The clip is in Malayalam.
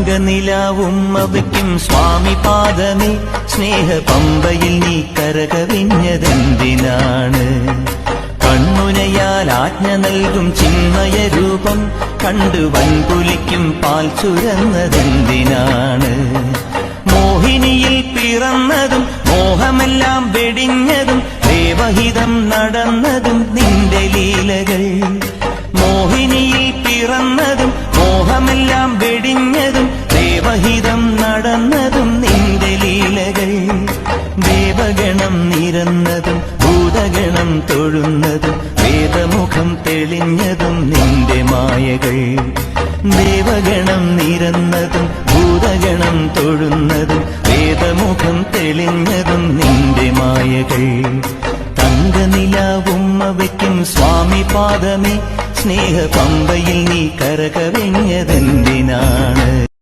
തങ്കനിലാവുമ്മ വയ്ക്കും സ്വാമി പാദമേ, സ്നേഹപമ്പയിൽ നീ കരകവിഞ്ഞതെന്തിനാണ്? കണ്ണുനയാൽ ആജ്ഞ നൽകും ചിന്മയ രൂപം കണ്ടു വൻപുലിക്കും പാൽ ചുരന്നതെന്തിനാണ്? മോഹിനിയിൽ പിറന്നതും മോഹമെല്ലാം വെടിഞ്ഞതും ദേവഹിതം നടന്നതും നിന്റെ ലീലകൾ. മോഹിനിയിൽ പിറന്നതും മോഹമെല്ലാം വെടിഞ്ഞതും ദേവഹിതം നടന്നതും നിന്റെ ലീലകൾ. ദേവഗണം നിരന്നതും ഭൂതഗണം തൊഴുന്നതും വേദമുഖം തെളിഞ്ഞതും നിന്റെ മായകൾ. ദേവഗണം നിരന്നതും ഭൂതഗണം തൊഴുന്നതും വേദമുഖം തെളിഞ്ഞതും നിന്റെ മായകൾ. തങ്കനിലാവുമ്മ വയ്ക്കും സ്വാമി പാദമേ, സ്നേഹപമ്പയിൽ നീ കരകവിഞ്ഞതെന്തിനാണ്?